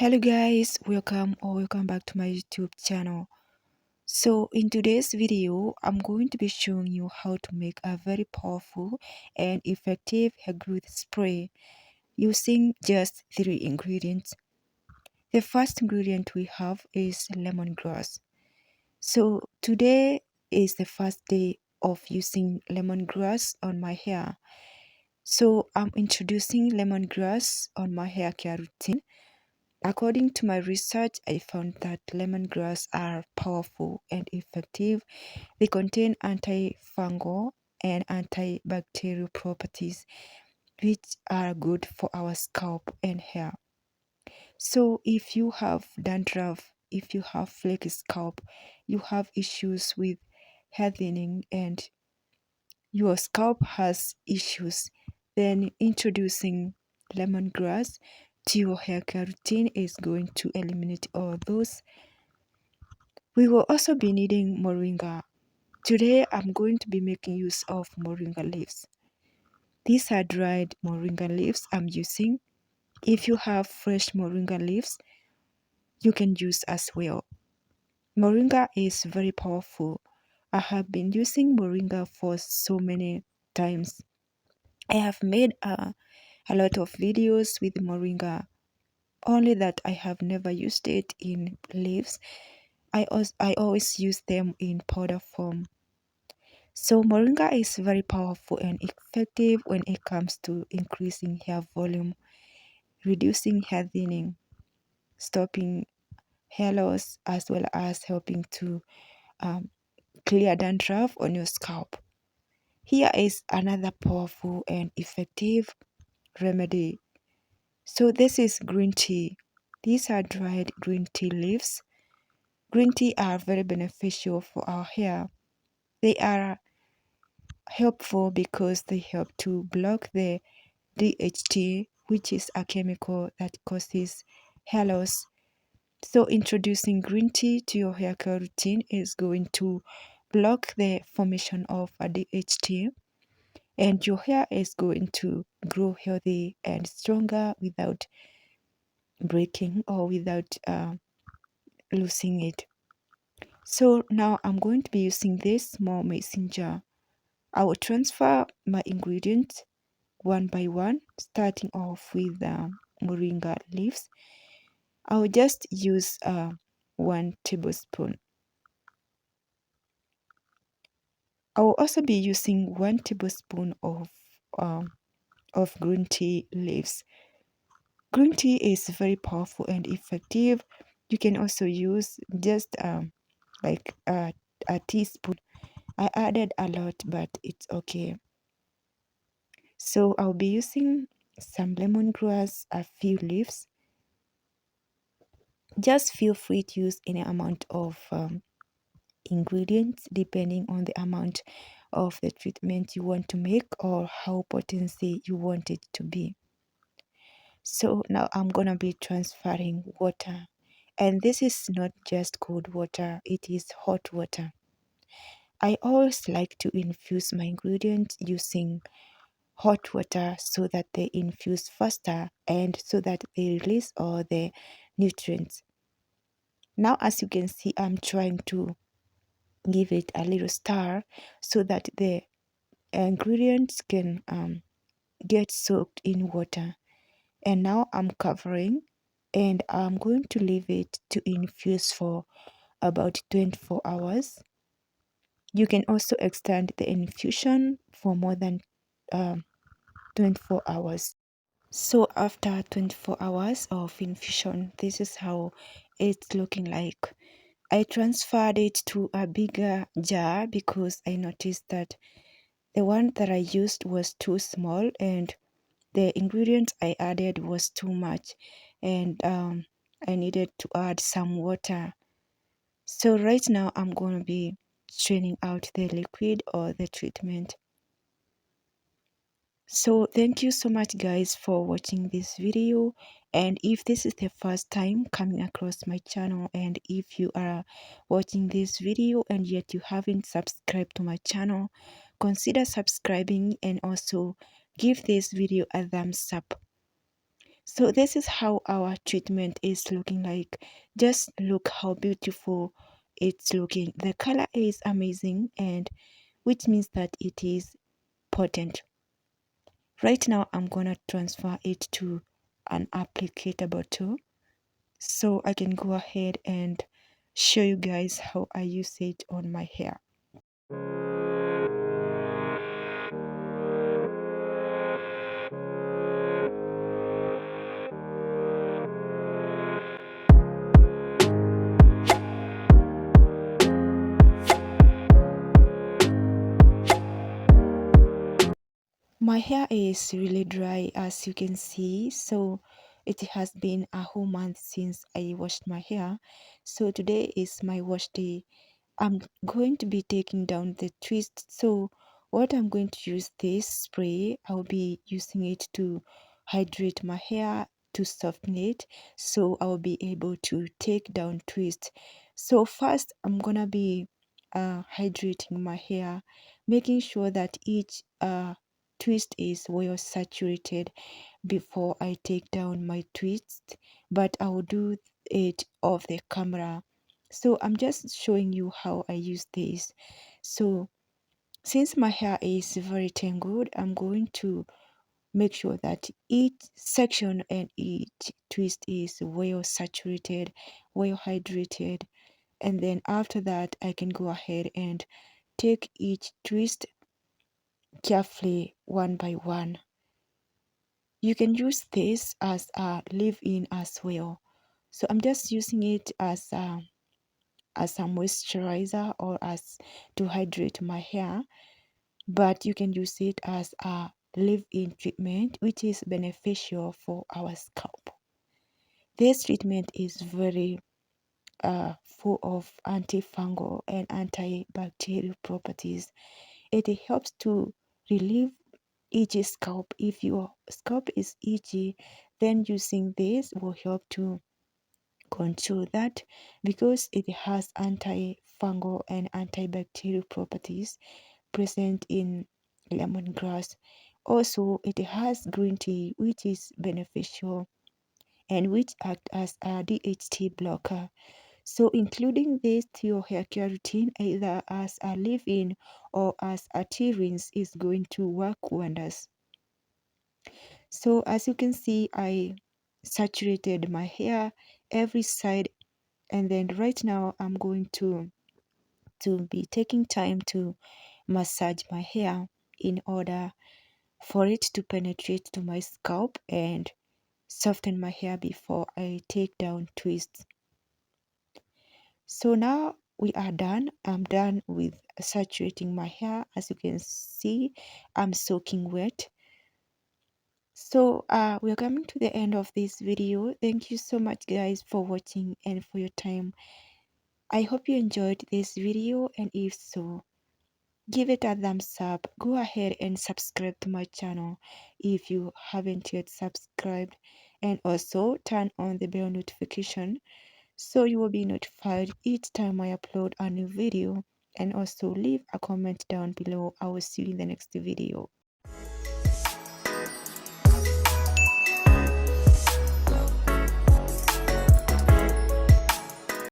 Hello guys, welcome back to my YouTube channel. So in today's video, I'm going to be showing you how to make a very powerful and effective hair growth spray using just 3 ingredients. The first ingredient we have is lemongrass. So today is the first day of using lemongrass on my hair. So I'm introducing lemongrass on my hair care routine. According to my research, I found that lemongrass are powerful and effective. They contain antifungal and antibacterial properties, which are good for our scalp and hair. So if you have dandruff, if you have flaky scalp, you have issues with hair thinning and your scalp has issues, then introducing lemongrass to your hair care routine is going to eliminate all those. We will also be needing moringa. Today I'm going to be making use of moringa leaves. These are dried moringa leaves I'm using. If you have fresh moringa leaves, you can use as well. Moringa is very powerful. I have been using moringa for so many times. I have made a lot of videos with moringa, only that I have never used it in leaves. I always use them in powder form. So moringa is very powerful and effective when it comes to increasing hair volume, reducing hair thinning, stopping hair loss, as well as helping to clear dandruff on your scalp. Here is another powerful and effective remedy. So this is green tea. These are dried green tea leaves. Green tea are very beneficial for our hair. They are helpful because they help to block the DHT, which is a chemical that causes hair loss. So introducing green tea to your hair care routine is going to block the formation of a DHT, and your hair is going to grow healthy and stronger without breaking or without losing it. So now I'm going to be using this small mason jar. I will transfer my ingredients one by one, starting off with moringa leaves. I will just use 1 tablespoon. I will also be using 1 tablespoon of green tea leaves. Green tea is very powerful and effective. You can also use just like a teaspoon. I added a lot, but it's okay. So I'll be using some lemongrass, a few leaves. Just feel free to use any amount of ingredients depending on the amount of the treatment you want to make or how potency you want it to be. So now I'm gonna be transferring water, and this is not just cold water, it is hot water. I always like to infuse my ingredients using hot water so that they infuse faster and so that they release all the nutrients. Now as you can see, I'm trying to give it a little stir so that the ingredients can get soaked in water. And now I'm covering and I'm going to leave it to infuse for about 24 hours. You can also extend the infusion for more than 24 hours. So after 24 hours of infusion, this is how it's looking like. I transferred it to a bigger jar because I noticed that the one that I used was too small and the ingredients I added was too much, and I needed to add some water. So right now I'm going to be straining out the liquid or the treatment. So thank you so much guys for watching this video, and if this is the first time coming across my channel, and if you are watching this video and yet you haven't subscribed to my channel, consider subscribing and also give this video a thumbs up. So this is how our treatment is looking like. Just look how beautiful it's looking. The color is amazing, and which means that it is potent. Right now I'm gonna transfer it to an applicator bottle so I can go ahead and show you guys how I use it on my hair. My hair is really dry, as you can see, so it has been a whole month since I washed my hair. So today is my wash day. I'm going to be taking down the twist. So what I'm going to use this spray, I'll be using it to hydrate my hair, to soften it, so I'll be able to take down twist. So first I'm gonna be hydrating my hair, making sure that each twist is well saturated before I take down my twist, but I will do it off the camera. So I'm just showing you how I use this. So since my hair is very tangled, I'm going to make sure that each section and each twist is well saturated, well hydrated, and then after that I can go ahead and take each twist carefully one by one. You can use this as a leave-in as well. So I'm just using it as a moisturizer or as to hydrate my hair, but you can use it as a leave-in treatment, which is beneficial for our scalp. This treatment is very full of antifungal and antibacterial properties. It helps to relieve itchy scalp. If your scalp is itchy, then using this will help to control that, because it has antifungal and antibacterial properties present in lemongrass. Also, it has green tea, which is beneficial and which act as a DHT blocker. So including this to your hair care routine, either as a leave-in or as a tea rinse, is going to work wonders. So as you can see, I saturated my hair every side, and then right now I'm going to be taking time to massage my hair in order for it to penetrate to my scalp and soften my hair before I take down twists. So now we are done. I'm done with saturating my hair. As you can see, I'm soaking wet. So we're coming to the end of this video. Thank you so much guys for watching and for your time. I hope you enjoyed this video, and if so, give it a thumbs up. Go ahead and subscribe to my channel if you haven't yet subscribed, and also turn on the bell notification so you will be notified each time I upload a new video. And also leave a comment down below. I will see you in the next video.